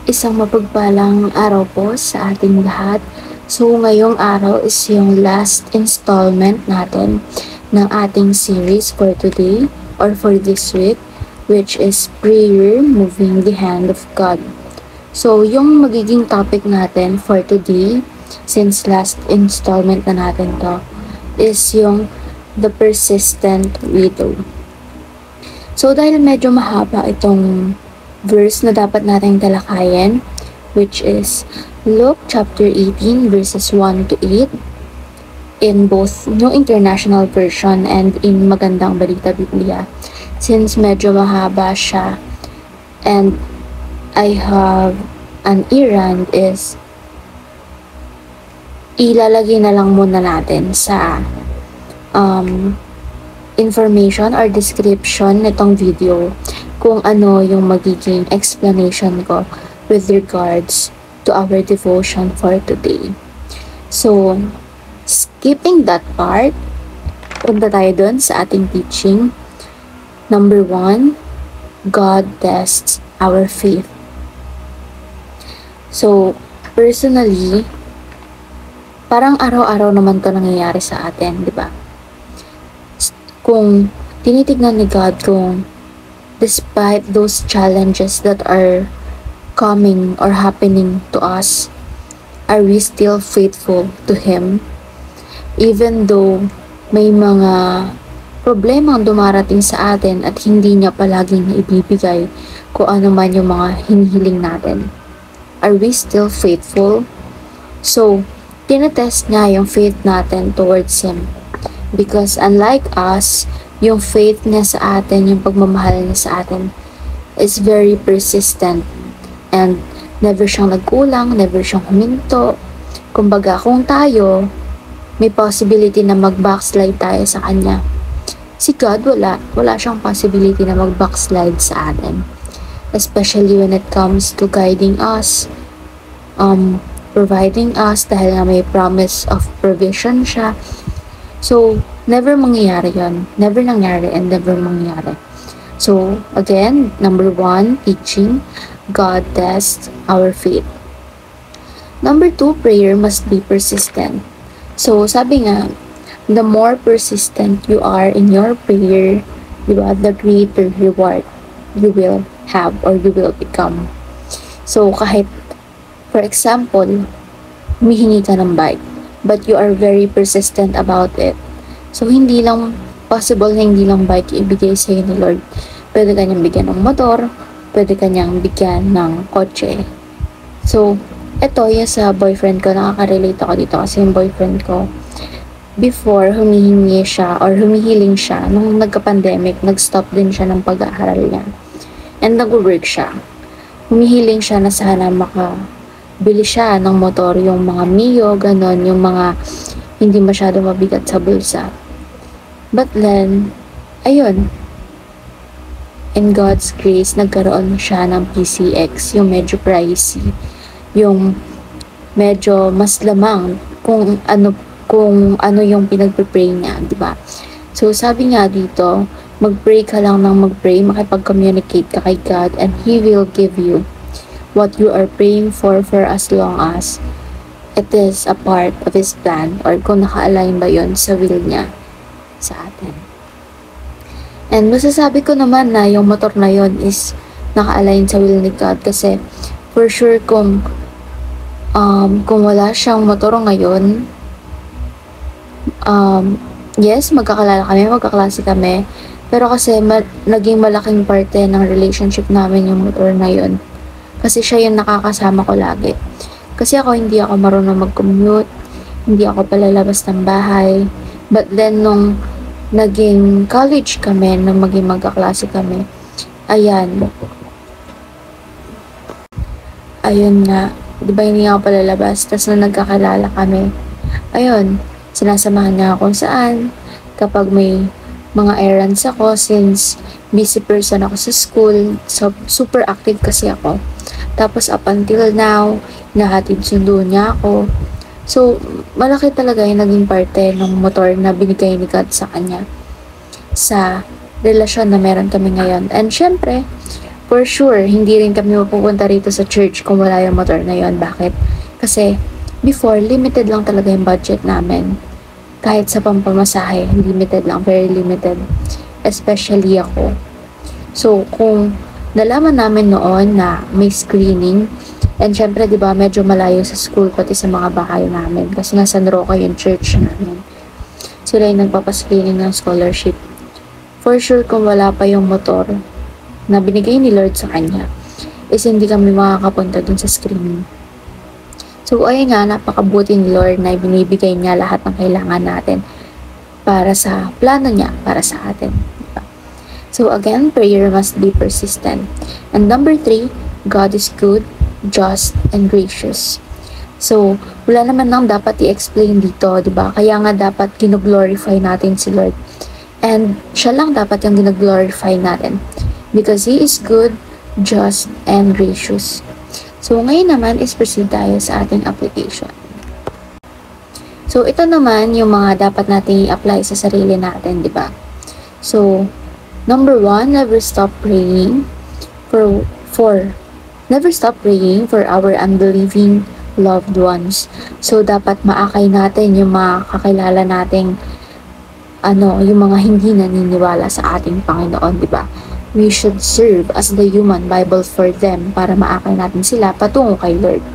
Isang mapagpalang araw po sa ating lahat. So ngayong araw is yung last installment natin ng ating series for today or for this week, which is prayer moving the hand of God. So yung magiging topic natin for today, since last installment na natin to, is yung the persistent widow. So dahil medyo mahaba itong verse na dapat nating talakayin, which is Luke chapter 18 verses 1 to 8 in both New International Version and in Magandang Balita Biblia. Since medyo mahaba siya and I have an errand is ilalagay na lang muna natin sa information or description nitong video kung ano yung magiging explanation ko with regards to our devotion for today. So, skipping that part, punta tayo dun sa ating teaching. Number 1, God tests our faith. So, personally, parang araw-araw naman to nangyayari sa atin, di ba? Kung tinitignan ni God kung despite those challenges that are coming or happening to us, are we still faithful to Him? Even though may mga problemang dumarating sa atin at hindi niya palaging ibibigay kung ano man yung mga hinihiling natin. Are we still faithful? So, tinetest niya yung faith natin towards Him. Because unlike us, yung faith niya sa atin, yung pagmamahal niya sa atin, is very persistent. And never siyang nagkulang, never siyang huminto. Kumbaga, kung tayo, may possibility na mag-backslide tayo sa Kanya. Si God, wala siyang possibility na mag-backslide sa atin. Especially when it comes to guiding us, providing us, dahil nga may promise of provision siya. So, never mangyayari yun. Never nangyari and never mangyayari. So, again, number 1, teaching, God tests our faith. Number 2, prayer must be persistent. So, sabi nga, the more persistent you are in your prayer, diba, the greater reward you will have or you will become. So, kahit, for example, humihingi ka ng bike, but you are very persistent about it. So, hindi lang possible na hindi lang bike ibigay sa'yo ni Lord. Pwede kanyang bigyan ng motor, pwede kanyang bigyan ng kotse. So, ito yung sa boyfriend ko, nakaka-relate ako dito kasi yung boyfriend ko, before humihingi siya or humihiling siya, nung nagka-pandemic, nag-stop din siya ng pag-aaral niya. And nag-work siya. Humihiling siya na sana makabili siya ng motor, yung mga Mio, ganon, yung mga hindi masyado mabigat sa bulsa. But then, ayun, in God's grace, nagkaroon siya ng PCX, yung medyo pricey, yung medyo mas lamang kung ano yung pinagpe-pray niya, di ba? So, sabi nga dito, mag-pray ka lang ng mag-pray, makipag-communicate ka kay God, and He will give you what you are praying for as long as it is a part of His plan or kung naka-align ba yun sa will niya sa atin. And masasabi ko naman na yung motor na yun is naka-align sa will ni God kasi for sure kung wala siyang motor ngayon, yes, magkaklase kami, pero kasi naging malaking parte ng relationship namin yung motor na yun. Kasi siya yung nakakasama ko lagi. Kasi hindi ako marunong mag-commute, hindi ako palalabas ng bahay. But then, nung naging college kami, nung maging magkaklase kami, ayun nga, di ba hindi ako palalabas? Tapos nung nagkakilala kami, ayun, sinasamahan niya ako saan. Kapag may mga errands ako, since busy person ako sa school, so super active kasi ako. Tapos up until now, nahatid sundo niya ako. So, malaki talaga yung naging parte ng motor na binigay ni God sa kanya sa relasyon na meron kami ngayon. And syempre, For sure, hindi rin kami mapupunta rito sa church kung wala yung motor na yon. Bakit? Kasi before, limited lang talaga yung budget namin. Kahit sa pampamasahe, limited lang, very limited. Especially ako. So, kung nalaman namin noon na may screening, and syempre, di ba, medyo malayo sa school, pati sa mga bahay namin. Kasi nasa San Roque yung church namin. Sila yung nagpapascreening ng scholarship. For sure, kung wala pa yung motor na binigay ni Lord sa kanya, is hindi kami makakapunta dun sa screening. So, ayun nga, napakabuti ni Lord na binibigay niya lahat ng kailangan natin para sa plano niya, para sa atin. Diba? So, again, prayer must be persistent. And number 3, God is good, just, and gracious. So, wala naman nang dapat i-explain dito, diba? Kaya nga dapat gino-glorify natin si Lord. And siya lang dapat yung gino-glorify natin. Because He is good, just, and gracious. So, ngayon naman is proceed tayo sa ating application. So, ito naman yung mga dapat natin i-apply sa sarili natin, di ba? So, number 1, never stop praying never stop praying for our unbelieving loved ones. So, dapat maakay natin yung mga kakilala nating yung mga hindi naniniwala sa ating Panginoon, di ba? We should serve as the human Bible for them para maakay natin sila patungo kay Lord.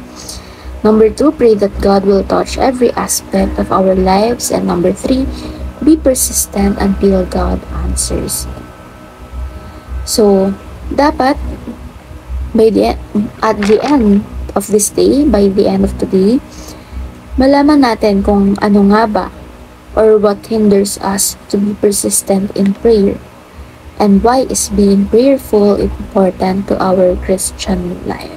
Number 2, pray that God will touch every aspect of our lives. And number 3, be persistent until God answers. So, dapat at the end of this day, by the end of today, malaman natin kung ano nga ba or what hinders us to be persistent in prayer. And why is being prayerful important to our Christian life?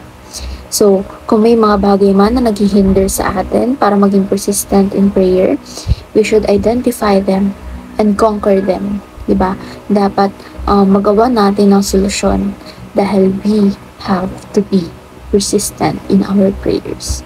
So, kung may mga bagay man na naghihinder sa atin para maging persistent in prayer, we should identify them and conquer them. Diba? Dapat magawa natin ng solusyon dahil we have to be persistent in our prayers.